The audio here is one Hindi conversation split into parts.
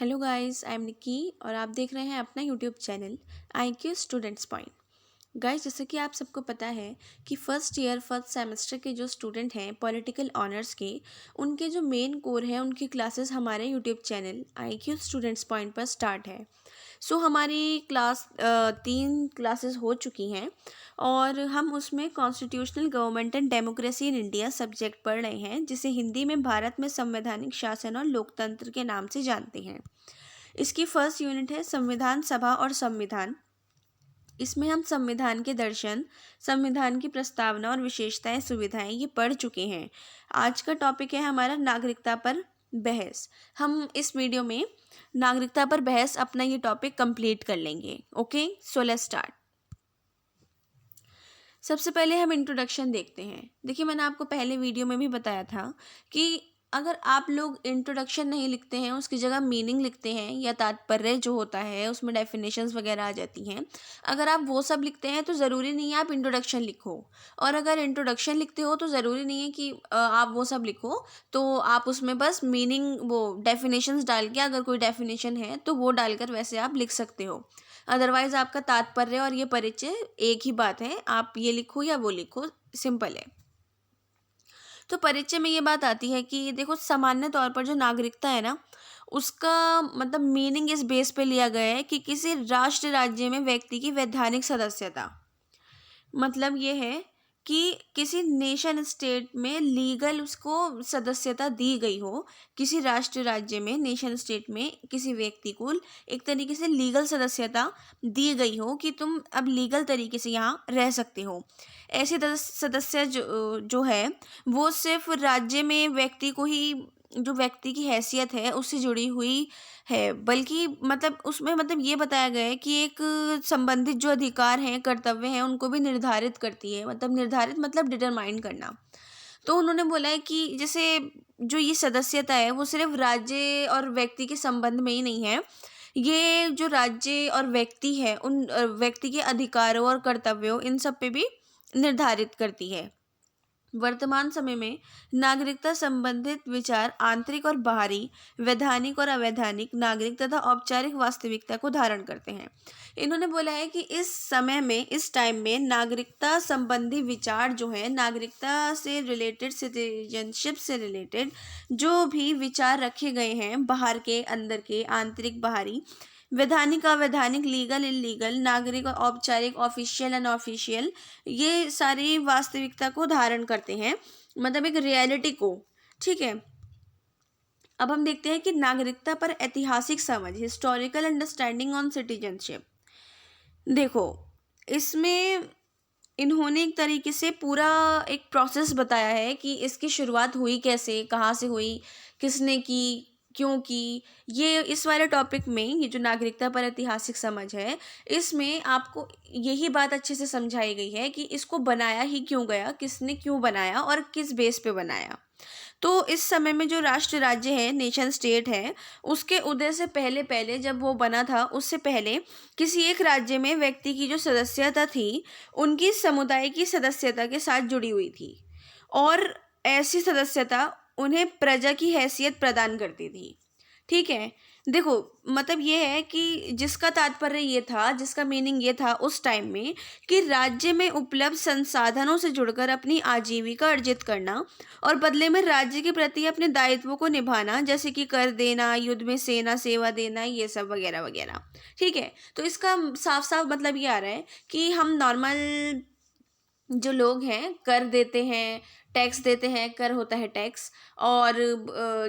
Hello guys, I am Nikki और आप देख रहे हैं अपना YouTube channel I Q students point. Guys, जैसे कि आप सबको पता है कि फर्स्ट सेमेस्टर के जो स्टूडेंट हैं पॉलिटिकल ऑनर्स के, उनके जो मेन कोर हैं उनकी क्लासेस हमारे YouTube channel I Q students point पर स्टार्ट है। सो हमारी क्लास 3 क्लासेस हो चुकी हैं और हम उसमें constitutional government and democracy in India subject पढ़ रहे हैं, जिसे हिंदी में भारत में संवैधानिक शासन और लोकतंत्र के नाम से जानते हैं। इसकी फर्स्ट यूनिट है संविधान सभा और संविधान। इसमें हम संविधान के दर्शन, संविधान की प्रस्तावना और विशेषताएं, सुविधाएं ये पढ़ चुके हैं। आज का टॉपिक है हमारा नागरिकता पर बहस। हम इस वीडियो में नागरिकता पर बहस अपना ये टॉपिक कंप्लीट कर लेंगे। Okay, so let's start. सबसे पहले हम इंट्रोडक्शन देखते हैं। देखिए, मैंने आपको पहले वीडियो में भी बताया था कि अगर आप लोग इंट्रोडक्शन नहीं लिखते हैं, उसकी जगह मीनिंग लिखते हैं या तात्पर्य जो होता है उसमें डेफिनेशंस वगैरह आ जाती हैं, अगर आप वो सब लिखते हैं तो ज़रूरी नहीं है आप इंट्रोडक्शन लिखो। और अगर इंट्रोडक्शन लिखते हो तो ज़रूरी नहीं है कि आप वो सब लिखो। तो आप उसमें बस मीनिंग, वो डेफिनेशंस डाल के, अगर कोई डेफिनेशन है तो वो डालकर वैसे आप लिख सकते हो। अदरवाइज आपका तात्पर्य और ये परिचय एक ही बात है, आप ये लिखो या वो लिखो, सिंपल है। तो परिचय में ये बात आती है कि देखो, सामान्य तौर पर जो नागरिकता है ना, उसका मतलब मीनिंग इस बेस पे लिया गया है कि किसी राष्ट्र राज्य में व्यक्ति की वैधानिक सदस्यता। मतलब ये है कि किसी नेशन स्टेट में लीगल उसको सदस्यता दी गई हो। किसी राष्ट्र राज्य में, नेशन स्टेट में किसी व्यक्ति को एक तरीके से लीगल सदस्यता दी गई हो कि तुम अब लीगल तरीके से यहाँ रह सकते हो। ऐसे सदस्य जो है वो सिर्फ राज्य में व्यक्ति को ही, जो व्यक्ति की हैसियत है उससे जुड़ी हुई है, बल्कि मतलब उसमें मतलब ये बताया गया है कि एक संबंधित जो अधिकार हैं, कर्तव्य हैं, उनको भी निर्धारित करती है। मतलब निर्धारित मतलब डिटरमाइन करना। तो उन्होंने बोला है कि जैसे जो ये सदस्यता है वो सिर्फ राज्य और व्यक्ति के संबंध में ही नहीं है, ये जो राज्य और व्यक्ति है उन व्यक्ति के अधिकारों और कर्तव्यों, इन सब पे भी निर्धारित करती है। वर्तमान समय में नागरिकता संबंधित विचार आंतरिक और बाहरी, वैधानिक और अवैधानिक, नागरिक तथा औपचारिक वास्तविकता को धारण करते हैं। इन्होंने बोला है कि इस समय में, इस टाइम में नागरिकता संबंधी विचार जो है, नागरिकता से रिलेटेड, सिटीजनशिप से रिलेटेड जो भी विचार रखे गए हैं, बाहर के, अंदर के, आंतरिक, बाहरी, वैधानिक, अवैधानिक, लीगल, इलीगल, नागरिक और औपचारिक, ऑफिशियल, अनऑफिशियल, ये सारी वास्तविकता को धारण करते हैं, मतलब एक रियलिटी को। ठीक है, अब हम देखते हैं कि नागरिकता पर ऐतिहासिक समझ, हिस्टोरिकल अंडरस्टैंडिंग ऑन सिटीजनशिप। देखो, इसमें इन्होंने एक तरीके से पूरा एक प्रोसेस बताया है कि इसकी शुरुआत हुई कैसे, कहाँ से हुई, किसने की, क्यों की। ये इस वाले टॉपिक में, ये जो नागरिकता पर ऐतिहासिक समझ है, इसमें आपको यही बात अच्छे से समझाई गई है कि इसको बनाया ही क्यों गया, किसने क्यों बनाया और किस बेस पे बनाया। तो इस समय में जो राष्ट्र राज्य है, नेशन स्टेट है, उसके उदय से पहले पहले, जब वो बना था उससे पहले, किसी एक राज्य में व्यक्ति की जो सदस्यता थी उनकी समुदाय की सदस्यता के साथ जुड़ी हुई थी, और ऐसी सदस्यता उन्हें प्रजा की हैसियत प्रदान करती थी। ठीक है, देखो, मतलब ये है कि जिसका तात्पर्य ये था, जिसका मीनिंग ये था उस टाइम में, कि राज्य में उपलब्ध संसाधनों से जुड़कर अपनी आजीविका अर्जित करना और बदले में राज्य के प्रति अपने दायित्वों को निभाना, जैसे कि कर देना, युद्ध में सेना सेवा देना, ये सब वगैरह वगैरह। ठीक है, तो इसका साफ साफ मतलब ये आ रहा है कि हम नॉर्मल जो लोग हैं कर देते हैं, टैक्स देते हैं, कर होता है टैक्स, और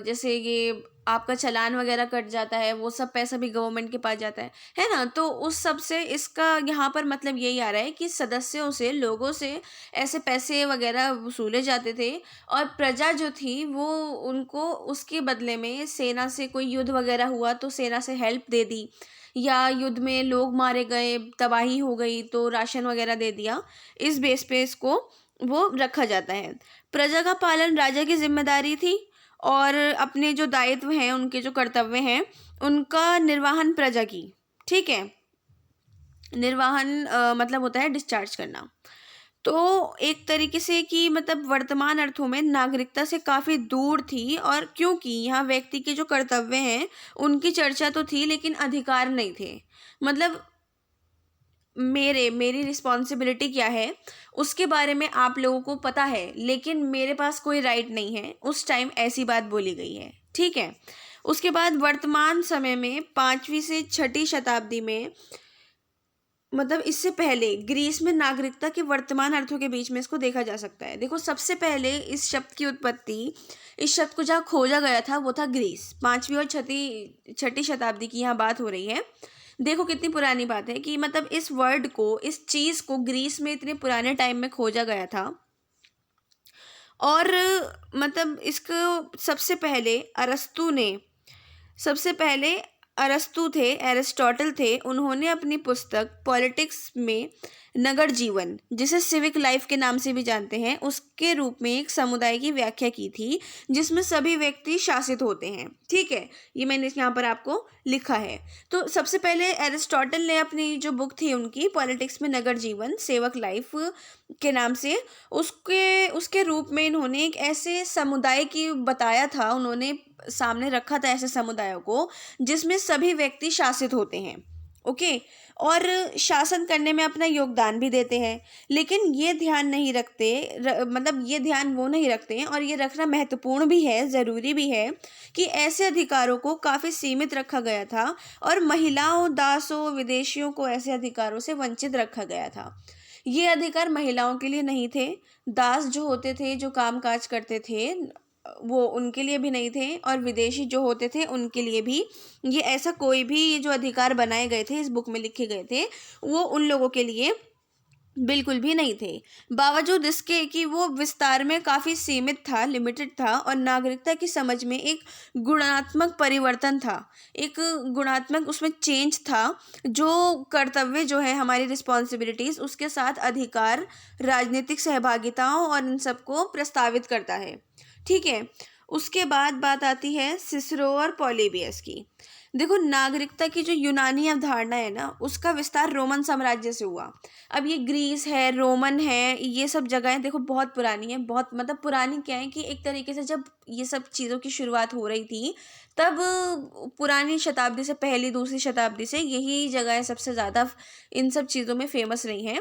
जैसे ये आपका चालान वगैरह कट जाता है, वो सब पैसा भी गवर्नमेंट के पास जाता है ना। तो उस सब से इसका यहाँ पर मतलब यही आ रहा है कि सदस्यों से, लोगों से ऐसे पैसे वगैरह वसूले जाते थे, और प्रजा जो थी वो उनको उसके बदले में, सेना से कोई युद्ध वगैरह हुआ तो सेना से हेल्प दे दी, या युद्ध में लोग मारे गए, तबाही हो गई तो राशन वगैरह दे दिया। इस बेस पे इसको वो रखा जाता है। प्रजा का पालन राजा की जिम्मेदारी थी, और अपने जो दायित्व हैं, उनके जो कर्तव्य हैं, उनका निर्वहन प्रजा की। ठीक है, निर्वहन मतलब होता है डिस्चार्ज करना। तो एक तरीके से कि मतलब वर्तमान अर्थों में नागरिकता से काफ़ी दूर थी, और क्योंकि यहाँ व्यक्ति के जो कर्तव्य हैं उनकी चर्चा तो थी लेकिन अधिकार नहीं थे। मतलब मेरी रिस्पॉन्सिबिलिटी क्या है उसके बारे में आप लोगों को पता है, लेकिन मेरे पास कोई राइट नहीं है, उस टाइम ऐसी बात बोली गई है। ठीक है। उसके बाद वर्तमान समय में 5वीं से 6ठी शताब्दी में, मतलब इससे पहले ग्रीस में नागरिकता के वर्तमान अर्थों के बीच में इसको देखा जा सकता है। देखो, सबसे पहले इस शब्द की उत्पत्ति, इस शब्द को जहाँ खोजा गया था वो था ग्रीस। 5वीं और छठी छठी शताब्दी की यहाँ बात हो रही है। देखो कितनी पुरानी बात है कि मतलब इस वर्ड को, इस चीज़ को ग्रीस में इतने पुराने टाइम में खोजा गया था। और मतलब इसको सबसे पहले अरस्तु थे, एरिस्टोटल थे, उन्होंने अपनी पुस्तक पॉलिटिक्स में नगर जीवन, जिसे सिविक लाइफ के नाम से भी जानते हैं, उसके रूप में एक समुदाय की व्याख्या की थी जिसमें सभी व्यक्ति शासित होते हैं। ठीक है, ये मैंने यहाँ पर आपको लिखा है। तो सबसे पहले एरिस्टोटल ने अपनी जो बुक थी उनकी पॉलिटिक्स में नगर जीवन, सेवक लाइफ के नाम से, उसके रूप में इन्होंने एक ऐसे समुदाय की बताया था, उन्होंने सामने रखा था ऐसे समुदायों को जिसमें सभी व्यक्ति शासित होते हैं। ओके। और शासन करने में अपना योगदान भी देते हैं, लेकिन ये ध्यान नहीं रखते, मतलब ये ध्यान वो नहीं रखते हैं, और ये रखना महत्वपूर्ण भी है, ज़रूरी भी है कि ऐसे अधिकारों को काफ़ी सीमित रखा गया था और महिलाओं, दासों, विदेशियों को ऐसे अधिकारों से वंचित रखा गया था। ये अधिकार महिलाओं के लिए नहीं थे, दास जो होते थे, जो काम काज करते थे, वो उनके लिए भी नहीं थे, और विदेशी जो होते थे उनके लिए भी ये ऐसा कोई भी, ये जो अधिकार बनाए गए थे, इस बुक में लिखे गए थे, वो उन लोगों के लिए बिल्कुल भी नहीं थे। बावजूद इसके कि वो विस्तार में काफ़ी सीमित था, लिमिटेड था, और नागरिकता की समझ में एक गुणात्मक परिवर्तन था, एक गुणात्मक उसमें चेंज था, जो कर्तव्य जो है हमारी रिस्पॉन्सिबिलिटीज़, उसके साथ अधिकार, राजनीतिक सहभागिताओं और इन सबको प्रस्तावित करता है। ठीक है। उसके बाद बात आती है सिसरो और पॉलीबियस की। देखो, नागरिकता की जो यूनानी अवधारणा है ना, उसका विस्तार रोमन साम्राज्य से हुआ। अब ये ग्रीस है, रोमन है, ये सब जगहें देखो बहुत पुरानी है, बहुत मतलब पुरानी क्या है कि एक तरीके से जब ये सब चीज़ों की शुरुआत हो रही थी तब पुरानी शताब्दी से, पहली दूसरी शताब्दी से यही जगहें सबसे ज़्यादा इन सब चीज़ों में फेमस रही हैं।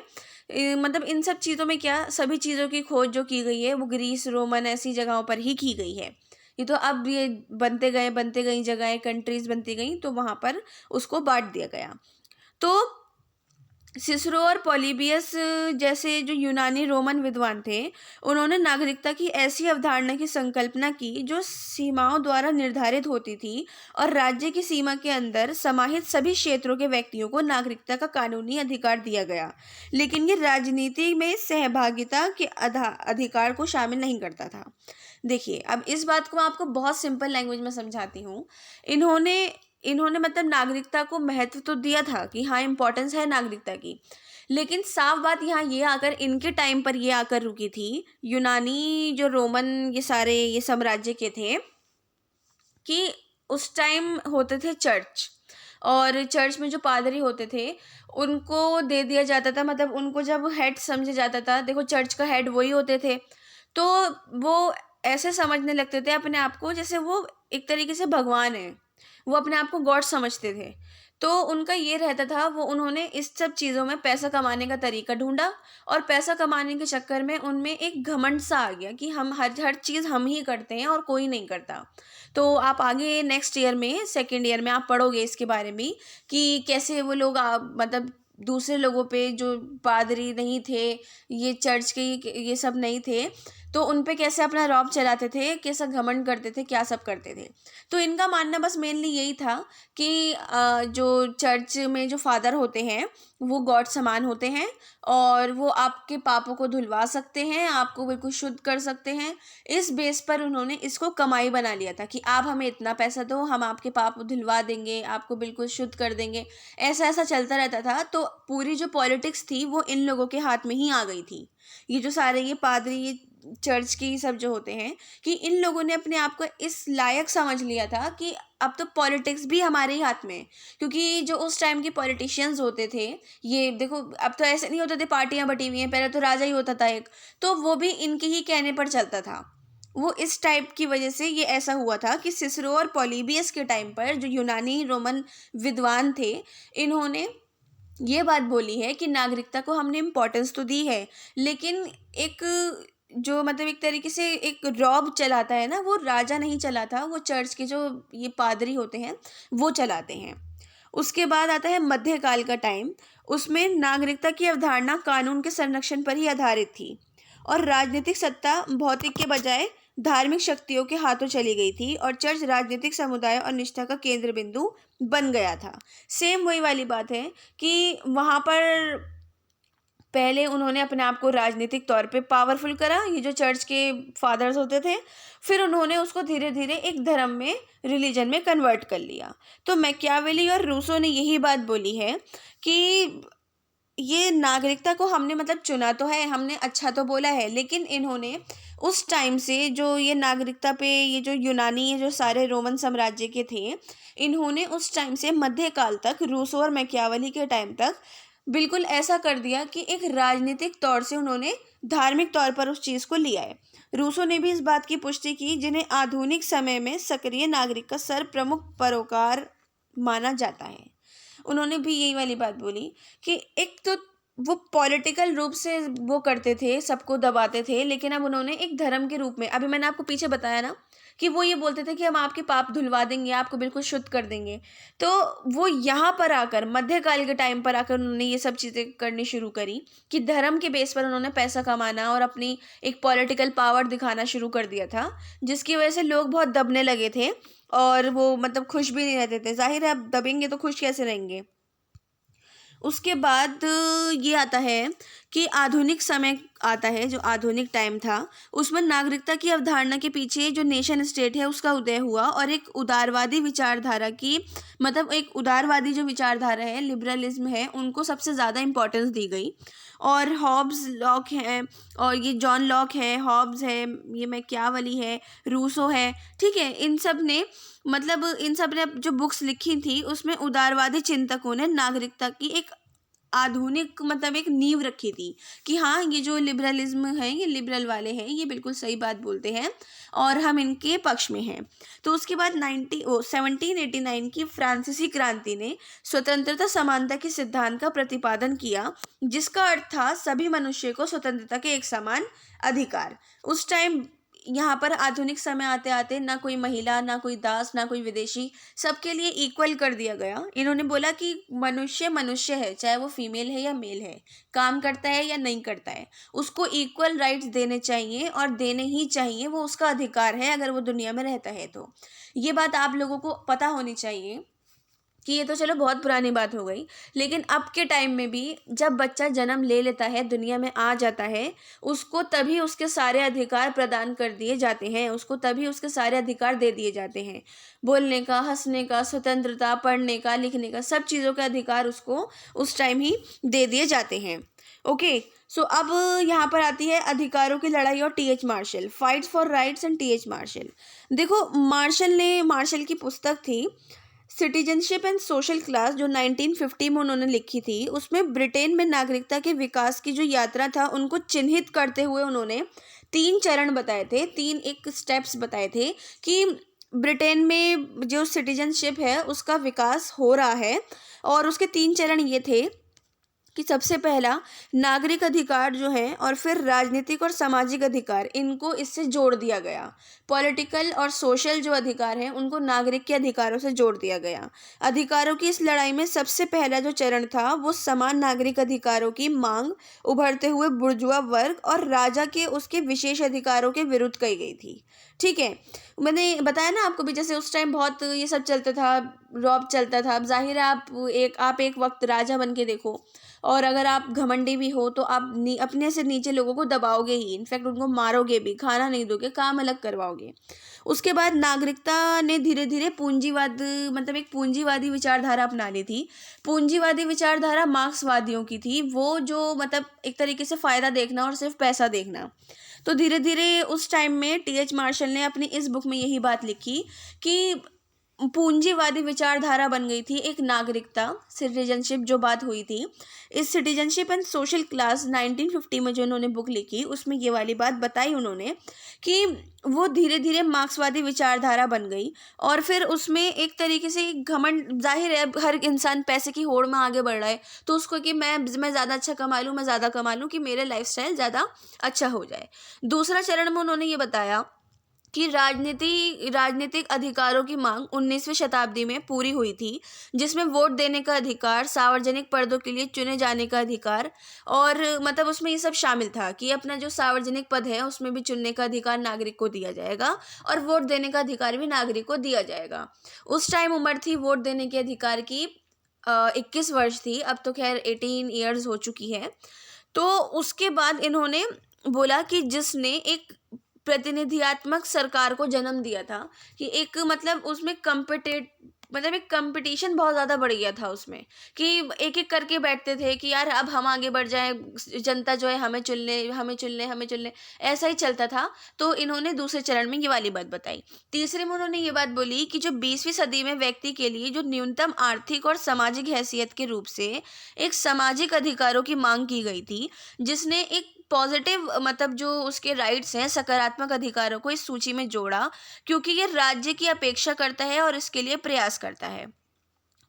मतलब इन सब चीज़ों में क्या, सभी चीज़ों की खोज जो की गई है वो ग्रीस, रोमन, ऐसी जगहों पर ही की गई है। ये तो अब ये बनते गई जगहें, कंट्रीज बनती गई, तो वहाँ पर उसको बांट दिया गया। तो सिसरो और पॉलीबियस जैसे जो यूनानी रोमन विद्वान थे, उन्होंने नागरिकता की ऐसी अवधारणा की संकल्पना की जो सीमाओं द्वारा निर्धारित होती थी, और राज्य की सीमा के अंदर समाहित सभी क्षेत्रों के व्यक्तियों को नागरिकता का कानूनी अधिकार दिया गया, लेकिन ये राजनीति में सहभागिता के अधिकार को शामिल नहीं करता था। देखिए, अब इस बात को मैं आपको बहुत सिंपल लैंग्वेज में समझाती हूँ। इन्होंने इन्होंने मतलब नागरिकता को महत्व तो दिया था कि हाँ, इम्पोर्टेंस है नागरिकता की, लेकिन साफ बात यहाँ ये आकर, इनके टाइम पर ये आकर रुकी थी, यूनानी जो रोमन ये सारे ये साम्राज्य के थे, कि उस टाइम होते थे चर्च, और चर्च में जो पादरी होते थे उनको दे दिया जाता था, मतलब उनको जब हेड समझा जाता था, देखो चर्च का हेड वही होते थे, तो वो ऐसे समझने लगते थे अपने आप को जैसे वो एक तरीके से भगवान है, वो अपने आप को गॉड समझते थे। तो उनका ये रहता था, वो उन्होंने इस सब चीज़ों में पैसा कमाने का तरीका ढूंढा, और पैसा कमाने के चक्कर में उनमें एक घमंड सा आ गया कि हम हर चीज़ हम ही करते हैं और कोई नहीं करता। तो आप आगे नेक्स्ट ईयर में, सेकेंड ईयर में आप पढ़ोगे इसके बारे में कि कैसे वो लोग मतलब दूसरे लोगों पे, जो पादरी नहीं थे, ये चर्च के ये सब नहीं थे, तो उन पे कैसे अपना रौब चलाते थे, कैसा घमंड करते थे, क्या सब करते थे। तो इनका मानना बस मेनली यही था कि जो चर्च में जो फादर होते हैं वो गॉड समान होते हैं, और वो आपके पापों को धुलवा सकते हैं, आपको बिल्कुल शुद्ध कर सकते हैं। इस बेस पर उन्होंने इसको कमाई बना लिया था कि आप हमें इतना पैसा दो, हम आपके पाप धुलवा देंगे, आपको बिल्कुल शुद्ध कर देंगे। ऐसा ऐसा चलता रहता था। तो पूरी जो पॉलिटिक्स थी वो इन लोगों के हाथ में ही आ गई थी। ये जो सारे ये पादरी, ये चर्च की सब जो होते हैं, कि इन लोगों ने अपने आप को इस लायक समझ लिया था कि अब तो पॉलिटिक्स भी हमारे ही हाथ में है। क्योंकि जो उस टाइम के पॉलिटिशियंस होते थे, ये देखो अब तो ऐसे नहीं होते थे पार्टियां बटी हुई हैं, पहले तो राजा ही होता था एक, तो वो भी इनके ही कहने पर चलता था। वो इस टाइप की वजह से ये ऐसा हुआ था कि सिसरो और पॉलीबियस के टाइम पर जो यूनानी रोमन विद्वान थे, इन्होंने ये बात बोली है कि नागरिकता को हमने इम्पोर्टेंस तो दी है, लेकिन एक जो मतलब एक तरीके से एक रॉब चलाता है ना, वो राजा नहीं चलाता, वो चर्च के जो ये पादरी होते हैं वो चलाते हैं। उसके बाद आता है मध्यकाल का टाइम। उसमें नागरिकता की अवधारणा कानून के संरक्षण पर ही आधारित थी और राजनीतिक सत्ता भौतिक के बजाय धार्मिक शक्तियों के हाथों चली गई थी और चर्च राजनीतिक समुदाय और निष्ठा का केंद्र बिंदु बन गया था। सेम वही वाली बात है कि वहाँ पर पहले उन्होंने अपने आप को राजनीतिक तौर पे पावरफुल करा, ये जो चर्च के फादर्स होते थे, फिर उन्होंने उसको धीरे धीरे एक धर्म में, रिलीजन में कन्वर्ट कर लिया। तो मैकियावेली और रूसो ने यही बात बोली है कि ये नागरिकता को हमने मतलब चुना तो है, हमने अच्छा तो बोला है, लेकिन इन्होंने उस टाइम से जो ये नागरिकता पे ये जो यूनानी ये जो सारे रोमन साम्राज्य के थे, इन्होंने उस टाइम से मध्यकाल तक, रूसो और मैकियावेली के टाइम तक बिल्कुल ऐसा कर दिया कि एक राजनीतिक तौर से उन्होंने धार्मिक तौर पर उस चीज़ को लिया है। रूसो ने भी इस बात की पुष्टि की जिन्हें आधुनिक समय में सक्रिय नागरिक का सर्वप्रमुख परोकार माना जाता है। उन्होंने भी यही वाली बात बोली कि एक तो वो पॉलिटिकल रूप से वो करते थे, सबको दबाते थे, लेकिन अब उन्होंने एक धर्म के रूप में, अभी मैंने आपको पीछे बताया ना कि वो ये बोलते थे कि हम आपके पाप धुलवा देंगे, आपको बिल्कुल शुद्ध कर देंगे। तो वो यहाँ पर आकर, मध्यकाल के टाइम पर आकर उन्होंने ये सब चीज़ें करनी शुरू करी कि धर्म के बेस पर उन्होंने पैसा कमाना और अपनी एक पॉलिटिकल पावर दिखाना शुरू कर दिया था, जिसकी वजह से लोग बहुत दबने लगे थे और वो मतलब खुश भी नहीं रहते थे। ज़ाहिर है अब दबेंगे तो खुश कैसे रहेंगे। उसके बाद ये आता है कि आधुनिक समय आता है, जो आधुनिक टाइम था, उसमें नागरिकता की अवधारणा के पीछे जो नेशन स्टेट है उसका उदय हुआ और एक उदारवादी विचारधारा की, मतलब एक उदारवादी जो विचारधारा है, लिबरलिज्म है, उनको सबसे ज़्यादा इम्पोर्टेंस दी गई। और हॉब्स लॉक है, और ये जॉन लॉक है, हॉब्स है, ये मैकियावेली है, रूसो है, ठीक है, इन सब ने मतलब इन सब ने जो बुक्स लिखी थी उसमें उदारवादी चिंतकों ने नागरिकता की एक आधुनिक मतलब एक नींव रखी थी कि हाँ, ये जो लिबरलिज्म है, ये लिबरल वाले हैं, ये बिल्कुल सही बात बोलते हैं और हम इनके पक्ष में हैं। तो उसके बाद 1789 की फ्रांसीसी क्रांति ने स्वतंत्रता समानता के सिद्धांत का प्रतिपादन किया, जिसका अर्थ था सभी मनुष्य को स्वतंत्रता के एक समान अधिकार। उस टाइम यहाँ पर आधुनिक समय आते आते ना कोई महिला, ना कोई दास, ना कोई विदेशी, सबके लिए इक्वल कर दिया गया। इन्होंने बोला कि मनुष्य मनुष्य है, चाहे वो फीमेल है या मेल है, काम करता है या नहीं करता है, उसको इक्वल राइट्स देने चाहिए और देने ही चाहिए, वो उसका अधिकार है अगर वो दुनिया में रहता है तो। ये बात आप लोगों को पता होनी चाहिए कि ये तो चलो बहुत पुरानी बात हो गई, लेकिन अब के टाइम में भी जब बच्चा जन्म ले लेता है, दुनिया में आ जाता है, उसको तभी उसके सारे अधिकार प्रदान कर दिए जाते हैं, उसको तभी उसके सारे अधिकार दे दिए जाते हैं। बोलने का, हंसने का, स्वतंत्रता, पढ़ने का, लिखने का, सब चीज़ों के अधिकार उसको उस टाइम ही दे दिए जाते हैं। ओके, सो अब यहाँ पर आती है अधिकारों की लड़ाई और T H. Marshall, fights for rights and T H. Marshall. देखो, मार्शल की पुस्तक थी सिटीजनशिप एंड सोशल क्लास, जो 1950 में उन्होंने लिखी थी। उसमें ब्रिटेन में नागरिकता के विकास की जो यात्रा था उनको चिन्हित करते हुए उन्होंने 3 चरण बताए थे, 3 एक स्टेप्स बताए थे कि ब्रिटेन में जो सिटीजनशिप है उसका विकास हो रहा है। और उसके 3 चरण ये थे कि सबसे पहला नागरिक अधिकार जो है, और फिर राजनीतिक और सामाजिक अधिकार, इनको इससे जोड़ दिया गया। पॉलिटिकल और सोशल जो अधिकार हैं उनको नागरिक के अधिकारों से जोड़ दिया गया। अधिकारों की इस लड़ाई में सबसे पहला जो चरण था वो समान नागरिक अधिकारों की मांग, उभरते हुए बुर्जुआ वर्ग और राजा के उसके विशेष अधिकारों के विरुद्ध कही गई थी। ठीक है, मैंने बताया ना आपको भी, जैसे उस टाइम बहुत ये सब चलता था, रॉब चलता था। अब जाहिर है आप एक वक्त राजा बन के देखो, और अगर आप घमंडी भी हो तो आप अपने से नीचे लोगों को दबाओगे ही, इनफैक्ट उनको मारोगे भी, खाना नहीं दोगे, काम अलग करवाओगे। उसके बाद नागरिकता ने धीरे धीरे पूंजीवाद मतलब एक पूंजीवादी विचारधारा अपना ली थी। पूंजीवादी विचारधारा मार्क्सवादियों की थी, वो जो मतलब एक तरीके से फ़ायदा देखना और सिर्फ पैसा देखना। तो धीरे धीरे उस टाइम में टी.एच. मार्शल ने अपनी इस बुक में यही बात लिखी कि पूंजीवादी विचारधारा बन गई थी एक नागरिकता, सिटीजनशिप जो बात हुई थी। इस सिटीजनशिप एंड सोशल क्लास 1950 में जो उन्होंने बुक लिखी, उसमें ये वाली बात बताई उन्होंने कि वो धीरे धीरे मार्क्सवादी विचारधारा बन गई। और फिर उसमें एक तरीके से एक घमंड, जाहिर है हर इंसान पैसे की होड़ में आगे बढ़ रहा है, तो उसको कि मैं ज़्यादा अच्छा कमा लूँ, मैं ज़्यादा कमा लूँ कि मेरे लाइफस्टाइल ज़्यादा अच्छा हो जाए। दूसरा चरण में उन्होंने ये बताया कि राजनीतिक अधिकारों की मांग 19वीं शताब्दी में पूरी हुई थी, जिसमें वोट देने का अधिकार, सार्वजनिक पदों के लिए चुने जाने का अधिकार, और मतलब उसमें ये सब शामिल था कि अपना जो सार्वजनिक पद है उसमें भी चुनने का अधिकार नागरिक को दिया जाएगा और वोट देने का अधिकार भी नागरिक को दिया जाएगा। उस टाइम उम्र थी वोट देने के अधिकार की 21 वर्ष थी, अब तो खैर 18 ईयर्स हो चुकी है। तो उसके बाद इन्होंने बोला कि जिसने एक प्रतिनिधियात्मक सरकार को जन्म दिया था, कि एक मतलब उसमें एक कंपटीशन बहुत ज़्यादा बढ़ गया था उसमें, कि एक एक करके बैठते थे कि यार अब हम आगे बढ़ जाएं, जनता जो है हमें चुन ले, हमें चुन ले, हमें चुन ले, ऐसा ही चलता था। तो इन्होंने दूसरे चरण में ये वाली बात बताई। तीसरे में उन्होंने ये बात बोली कि जो 20वीं सदी में व्यक्ति के लिए जो न्यूनतम आर्थिक और सामाजिक हैसियत के रूप से एक सामाजिक अधिकारों की मांग की गई थी, जिसने एक पॉजिटिव मतलब जो उसके राइट्स हैं, सकारात्मक अधिकारों को इस सूची में जोड़ा, क्योंकि ये राज्य की अपेक्षा करता है और इसके लिए प्रयास करता है।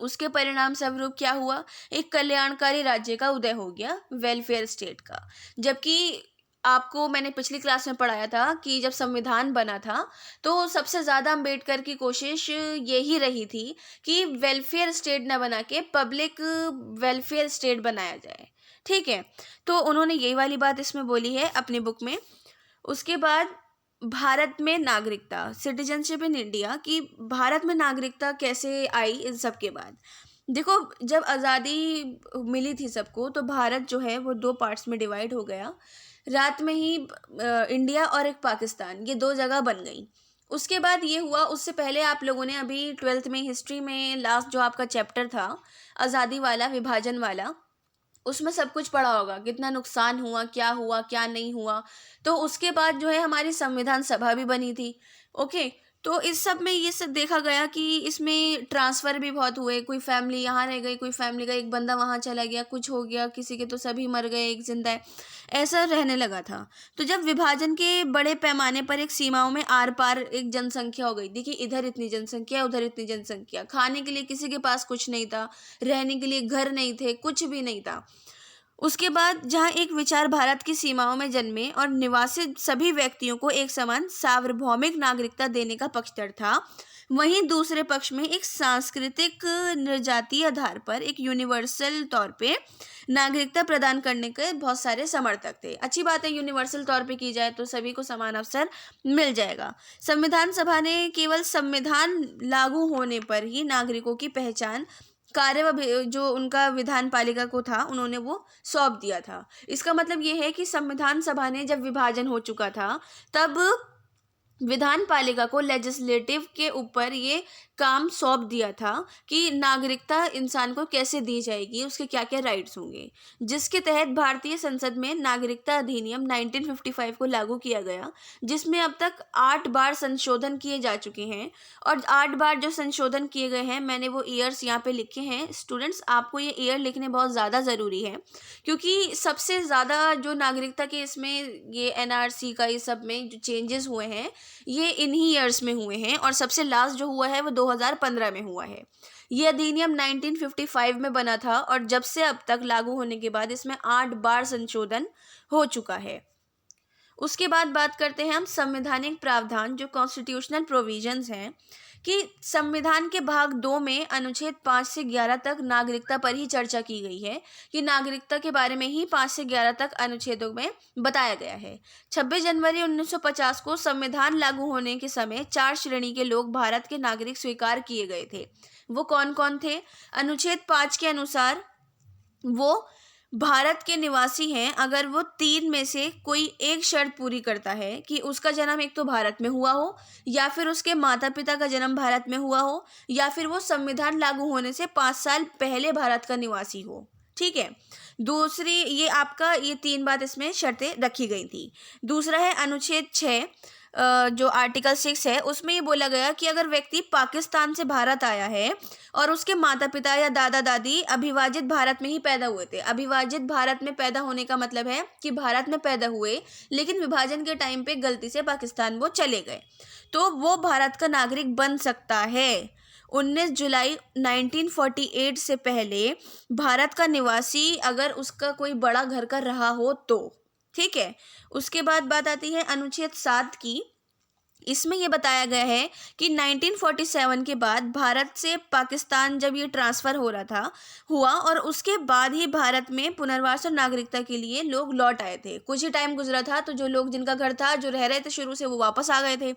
उसके परिणाम स्वरूप क्या हुआ, एक कल्याणकारी राज्य का उदय हो गया, वेलफेयर स्टेट का। जबकि आपको मैंने पिछली क्लास में पढ़ाया था कि जब संविधान बना था तो सबसे ज़्यादा अम्बेडकर की कोशिश यही रही थी कि वेलफेयर स्टेट न बना के पब्लिक वेलफेयर स्टेट बनाया जाए। ठीक है, तो उन्होंने यही वाली बात इसमें बोली है अपनी बुक में। उसके बाद भारत में नागरिकता, सिटीजनशिप इन इंडिया, कि भारत में नागरिकता कैसे आई इन सब के बाद। देखो, जब आज़ादी मिली थी सबको तो भारत जो है वो दो पार्ट्स में डिवाइड हो गया। रात में ही इंडिया और एक पाकिस्तान, ये दो जगह बन गई। उसके बाद ये हुआ, उससे पहले आप लोगों ने अभी 12th में हिस्ट्री में लास्ट जो आपका चैप्टर था आज़ादी वाला, विभाजन वाला, उसमें सब कुछ पढ़ा होगा, कितना नुकसान हुआ क्या नहीं हुआ। तो उसके बाद जो है हमारी संविधान सभा भी बनी थी। ओके, तो इस सब में ये सब देखा गया कि इसमें ट्रांसफ़र भी बहुत हुए, कोई फैमिली यहाँ रह गई, कोई फैमिली का एक बंदा वहाँ चला गया, कुछ हो गया किसी के तो सभी मर गए, एक जिंदा है, ऐसा रहने लगा था। तो जब विभाजन के बड़े पैमाने पर एक सीमाओं में आर पार एक जनसंख्या हो गई, देखिए इधर इतनी जनसंख्या, उधर इतनी जनसंख्या, खाने के लिए किसी के पास कुछ नहीं था, रहने के लिए घर नहीं थे, कुछ भी नहीं था। उसके बाद जहाँ एक विचार भारत की सीमाओं में जन्मे और निवासित सभी व्यक्तियों को एक समान सार्वभौमिक नागरिकता देने का पक्षधर था, वहीं दूसरे पक्ष में एक सांस्कृतिक निर्जातीय आधार पर एक यूनिवर्सल तौर पे नागरिकता प्रदान करने के बहुत सारे समर्थक थे। अच्छी बात है, यूनिवर्सल तौर पे की जाए तो सभी को समान अवसर मिल जाएगा। संविधान सभा ने केवल संविधान लागू होने पर ही नागरिकों की पहचान कार्य जो उनका विधान पालिका को था उन्होंने वो सौंप दिया था। इसका मतलब ये है कि संविधान सभा ने जब विभाजन हो चुका था तब विधान पालिका को लेजिस्लेटिव के ऊपर ये काम सौंप दिया था कि नागरिकता इंसान को कैसे दी जाएगी, उसके क्या क्या राइट्स होंगे, जिसके तहत भारतीय संसद में नागरिकता अधिनियम 1955 को लागू किया गया, जिसमें अब तक 8 बार संशोधन किए जा चुके हैं। और 8 बार जो संशोधन किए गए हैं, मैंने वो ईयर्स यहाँ पे लिखे हैं। स्टूडेंट्स, आपको ये ईयर लिखने बहुत ज़्यादा ज़रूरी है, क्योंकि सबसे ज़्यादा जो नागरिकता के इसमें ये एनआरसी का ये सब में जो चेंजेस हुए हैं ये इन्हीं ईयर्स में हुए हैं, और सबसे लास्ट जो हुआ है वो 2015 में हुआ है। ये अधिनियम 1955 में बना था और जब से अब तक लागू होने के बाद इसमें 8 बार संशोधन हो चुका है। उसके बाद बात करते हैं हम संवैधानिक प्रावधान, जो कॉन्स्टिट्यूशनल प्रोविजंस हैं, कि संविधान के भाग 2 में अनुच्छेद 5 से 11 तक नागरिकता पर ही चर्चा की गई है, कि नागरिकता के बारे में ही 5 से 11 तक अनुच्छेदों में बताया गया है। 26 जनवरी 1950 को संविधान लागू होने के समय 4 श्रेणी के लोग भारत के नागरिक स्वीकार किए गए थे। वो कौन कौन थे? अनुच्छेद 5 के अनुसार वो भारत के निवासी हैं अगर वो 3 में से कोई एक शर्त पूरी करता है, कि उसका जन्म एक तो भारत में हुआ हो, या फिर उसके माता पिता का जन्म भारत में हुआ हो, या फिर वो संविधान लागू होने से 5 साल पहले भारत का निवासी हो। ठीक है। दूसरी, ये आपका ये 3 बात इसमें शर्तें रखी गई थी। दूसरा है अनुच्छेद 6, जो आर्टिकल 6 है, उसमें ये बोला गया कि अगर व्यक्ति पाकिस्तान से भारत आया है और उसके माता पिता या दादा दादी अविभाजित भारत में ही पैदा हुए थे। अविभाजित भारत में पैदा होने का मतलब है कि भारत में पैदा हुए लेकिन विभाजन के टाइम पे गलती से पाकिस्तान वो चले गए, तो वो भारत का नागरिक बन सकता है। 19 जुलाई 1948 से पहले भारत का निवासी अगर उसका कोई बड़ा घर का रहा हो तो, ठीक है। उसके बाद बात आती है अनुच्छेद 7 की। इसमें यह बताया गया है कि 1947 के बाद भारत से पाकिस्तान जब ये ट्रांसफ़र हो रहा था हुआ और उसके बाद ही भारत में पुनर्वास और नागरिकता के लिए लोग लौट आए थे। कुछ ही टाइम गुजरा था तो जो लोग, जिनका घर था, जो रह रहे थे शुरू से, वो वापस आ गए थे।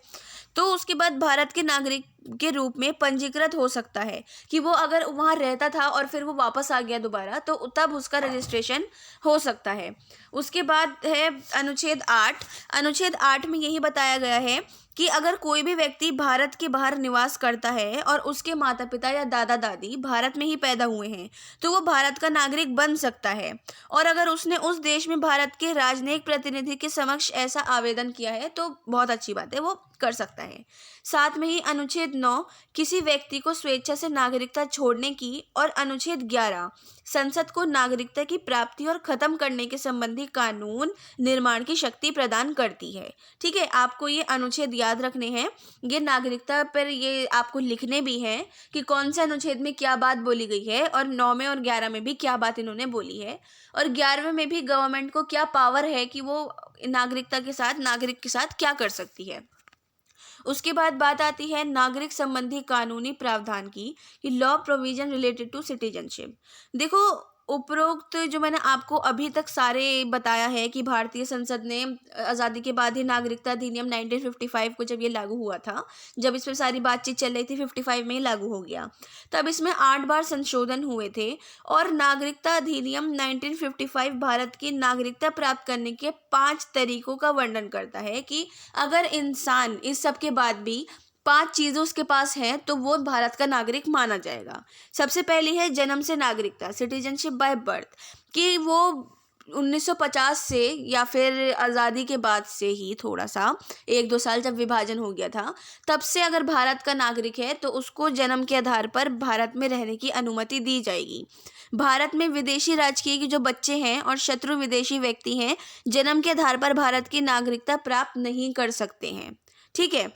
तो उसके बाद भारत के नागरिक के रूप में पंजीकृत हो सकता है कि वो अगर वहाँ रहता था और फिर वो वापस आ गया दोबारा, तो तब उसका रजिस्ट्रेशन हो सकता है। उसके बाद है अनुच्छेद 8। अनुच्छेद 8 में यही बताया गया है कि अगर कोई भी व्यक्ति भारत के बाहर निवास करता है और उसके माता पिता या दादा दादी भारत में ही पैदा हुए हैं, तो वो भारत का नागरिक बन सकता है। और अगर उसने उस देश में भारत के राजनयिक प्रतिनिधि के समक्ष ऐसा आवेदन किया है तो बहुत अच्छी बात है, वो कर सकता है। साथ में ही अनुच्छेद 9 किसी व्यक्ति को स्वेच्छा से नागरिकता छोड़ने की, और अनुच्छेद 11 संसद को नागरिकता की प्राप्ति और खत्म करने के संबंधी कानून निर्माण की शक्ति प्रदान करती है। ठीक है, आपको ये अनुच्छेद याद रखने हैं। ये नागरिकता पर ये आपको लिखने भी हैं कि कौन से अनुच्छेद में क्या बात बोली गई है, और 9 में और 11 में भी क्या बात इन्होंने बोली है, और 11वें में भी गवर्नमेंट को क्या पावर है कि वो नागरिकता के साथ, नागरिक के साथ क्या कर सकती है। उसके बाद बात आती है नागरिक संबंधी कानूनी प्रावधान की, कि law provision related to citizenship. देखो, उपरोक्त जो मैंने आपको अभी तक सारे बताया है कि भारतीय संसद ने आज़ादी के बाद ही नागरिकता अधिनियम 1955 को जब ये लागू हुआ था, जब इस पर सारी बातचीत चल रही थी, 55 में ही लागू हो गया। तब इसमें 8 बार संशोधन हुए थे, और नागरिकता अधिनियम 1955 भारत की नागरिकता प्राप्त करने के 5 तरीकों का वर्णन करता है कि अगर इंसान इस सब के बाद भी 5 चीज़ें उसके पास हैं तो वो भारत का नागरिक माना जाएगा। सबसे पहली है जन्म से नागरिकता, सिटीजनशिप बाय बर्थ, कि वो 1950 से या फिर आज़ादी के बाद से ही थोड़ा सा 1-2 साल जब विभाजन हो गया था, तब से अगर भारत का नागरिक है तो उसको जन्म के आधार पर भारत में रहने की अनुमति दी जाएगी। भारत में विदेशी राजकीय के जो बच्चे हैं और शत्रु विदेशी व्यक्ति हैं, जन्म के आधार पर भारत की नागरिकता प्राप्त नहीं कर सकते हैं। ठीक है।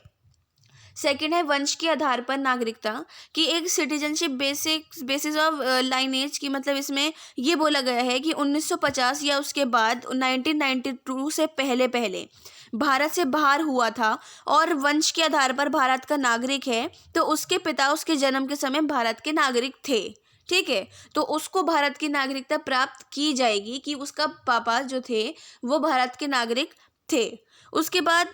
सेकंड है वंश के आधार पर नागरिकता, कि एक सिटीजनशिप बेसिस ऑफ लाइनेज की, मतलब इसमें ये बोला गया है कि 1950 या उसके बाद 1992 से पहले पहले भारत से बाहर हुआ था और वंश के आधार पर भारत का नागरिक है, तो उसके पिता उसके जन्म के समय भारत के नागरिक थे। ठीक है, तो उसको भारत की नागरिकता प्राप्त की जाएगी कि उसका पापा जो थे वो भारत के नागरिक थे। उसके बाद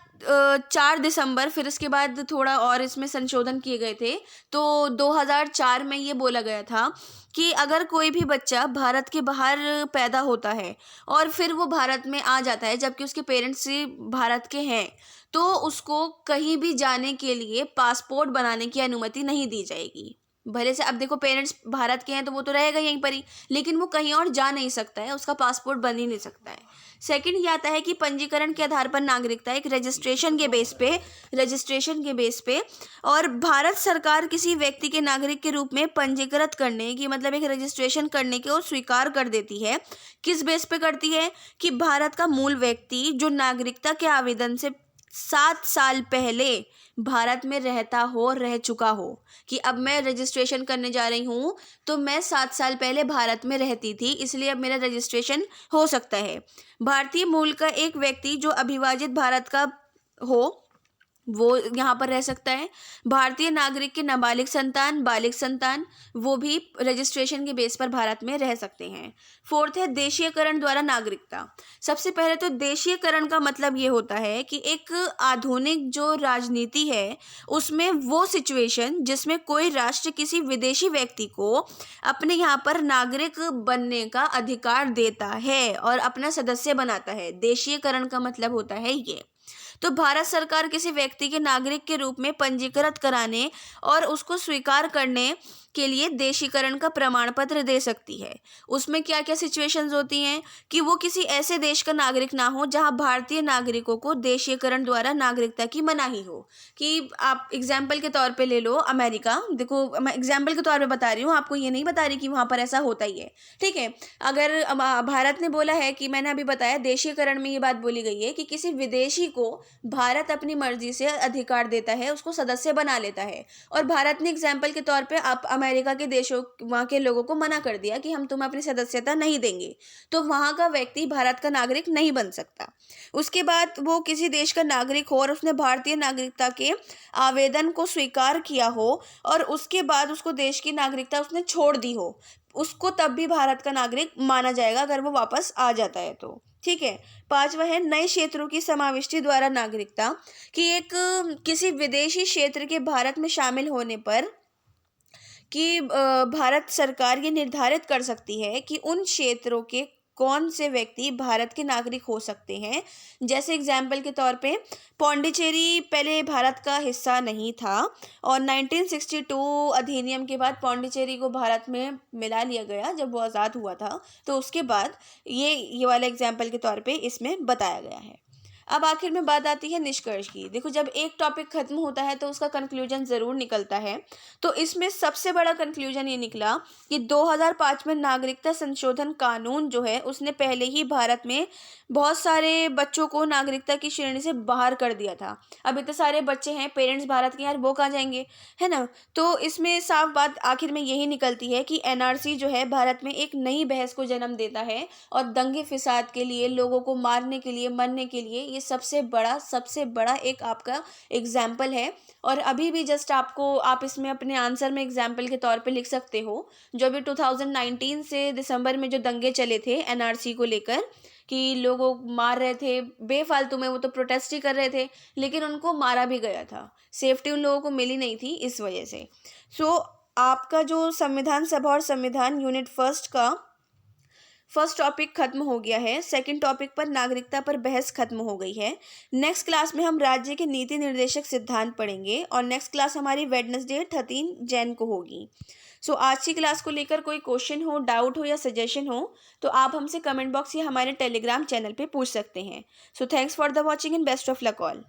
4 दिसंबर, फिर इसके बाद थोड़ा और इसमें संशोधन किए गए थे, तो 2004 में ये बोला गया था कि अगर कोई भी बच्चा भारत के बाहर पैदा होता है और फिर वो भारत में आ जाता है जबकि उसके पेरेंट्स भारत के हैं, तो उसको कहीं भी जाने के लिए पासपोर्ट बनाने की अनुमति नहीं दी जाएगी। भले से, अब देखो, पेरेंट्स भारत के हैं तो वो तो रहेगा यहीं पर ही, लेकिन वो कहीं और जा नहीं सकता है, उसका पासपोर्ट बन ही नहीं सकता है। सेकंड ये आता है कि पंजीकरण के आधार पर नागरिकता, एक रजिस्ट्रेशन के बेस पे, और भारत सरकार किसी व्यक्ति के नागरिक के रूप में पंजीकृत करने की, मतलब एक रजिस्ट्रेशन करने को स्वीकार कर देती है। किस बेस पे करती है? कि भारत का मूल व्यक्ति जो नागरिकता के आवेदन से 7 साल पहले भारत में रह चुका हो, कि अब मैं रजिस्ट्रेशन करने जा रही हूँ तो मैं 7 साल पहले भारत में रहती थी, इसलिए अब मेरा रजिस्ट्रेशन हो सकता है। भारतीय मूल का एक व्यक्ति जो अविभाजित भारत का हो, वो यहाँ पर रह सकता है। भारतीय नागरिक के नाबालिग संतान, बालिग संतान, वो भी रजिस्ट्रेशन के बेस पर भारत में रह सकते हैं। फोर्थ है देशीयकरण द्वारा नागरिकता। सबसे पहले तो देशीयकरण का मतलब ये होता है कि एक आधुनिक जो राजनीति है उसमें वो सिचुएशन जिसमें कोई राष्ट्र किसी विदेशी व्यक्ति को अपने यहाँ पर नागरिक बनने का अधिकार देता है और अपना सदस्य बनाता है। देशीयकरण का मतलब होता है ये। तो भारत सरकार किसी व्यक्ति के नागरिक के रूप में पंजीकृत कराने और उसको स्वीकार करने के लिए देशीकरण का प्रमाण पत्र दे सकती है। उसमें क्या क्या सिचुएशंस होती हैं कि वो किसी ऐसे देश का नागरिक ना हो जहां भारतीय नागरिकों को देशीकरण द्वारा नागरिकता की मनाही हो। कि आप एग्जाम्पल के तौर पे ले लो अमेरिका, देखो मैं एग्जाम्पल के तौर पे बता रही हूँ, आपको ये नहीं बता रही कि वहां पर ऐसा होता ही है, ठीक है। अगर भारत ने बोला है कि मैंने अभी बताया देशीकरण में ये बात बोली गई है कि किसी विदेशी को भारत अपनी मर्जी से अधिकार देता है, उसको सदस्य बना लेता है, और भारत ने एग्जाम्पल के तौर पे आप अमेरिका के देशों वहाँ के लोगों को मना कर दिया कि हम तुम्हें अपनी सदस्यता नहीं देंगे, तो वहाँ का व्यक्ति भारत का नागरिक नहीं बन सकता। उसके बाद वो किसी देश का नागरिक हो और उसने भारतीय नागरिकता के आवेदन को स्वीकार किया हो और उसके बाद उसको देश की नागरिकता उसने छोड़ दी हो, उसको तब भी भारत का नागरिक माना जाएगा अगर वो वापस आ जाता है तो, ठीक है। पांचवा है नए क्षेत्रों की समाविष्टि द्वारा नागरिकता, कि एक किसी विदेशी क्षेत्र के भारत में शामिल होने पर कि भारत सरकार ये निर्धारित कर सकती है कि उन क्षेत्रों के कौन से व्यक्ति भारत के नागरिक हो सकते हैं। जैसे एग्जाम्पल के तौर पे पौंडीचेरी पहले भारत का हिस्सा नहीं था और 1962 अधिनियम के बाद पौंडीचेरी को भारत में मिला लिया गया जब वो आज़ाद हुआ था, तो उसके बाद ये वाला एग्जाम्पल के तौर पे इसमें बताया गया है। अब आखिर में बात आती है निष्कर्ष की। देखो जब एक टॉपिक खत्म होता है तो उसका कंक्लूजन ज़रूर निकलता है, तो इसमें सबसे बड़ा कंक्लूजन ये निकला कि 2005 में नागरिकता संशोधन कानून जो है उसने पहले ही भारत में बहुत सारे बच्चों को नागरिकता की श्रेणी से बाहर कर दिया था। अब इतने सारे बच्चे हैं, पेरेंट्स भारत के, यार वो कहाँ जाएंगे, है ना। तो इसमें साफ बात आखिर में यही निकलती है कि एनआरसी जो है भारत में एक नई बहस को जन्म देता है और दंगे फिसाद के लिए, लोगों को मारने के लिए, मरने के लिए ये सबसे बड़ा एक आपका एग्जाम्पल है। और अभी भी जस्ट आप इसमें अपने आंसर में एग्जाम्पल के तौर पे लिख सकते हो, जो अभी 2019 से दिसंबर में जो दंगे चले थे एनआरसी को लेकर कि लोगों मार रहे थे बेफालतू में, वो तो प्रोटेस्ट ही कर रहे थे लेकिन उनको मारा भी गया था, सेफ्टी उन लोगों को मिली नहीं थी इस वजह से। सो आपका जो संविधान सभा और संविधान यूनिट फर्स्ट टॉपिक खत्म हो गया है। सेकंड टॉपिक पर नागरिकता पर बहस खत्म हो गई है। नेक्स्ट क्लास में हम राज्य के नीति निर्देशक सिद्धांत पढ़ेंगे और नेक्स्ट क्लास हमारी वेडनेसडे 13 जैन को होगी। सो आज की क्लास को लेकर कोई क्वेश्चन हो, डाउट हो या सजेशन हो तो आप हमसे कमेंट बॉक्स या हमारे टेलीग्राम चैनल पे पूछ सकते हैं। So thanks for the watching and best of luck all.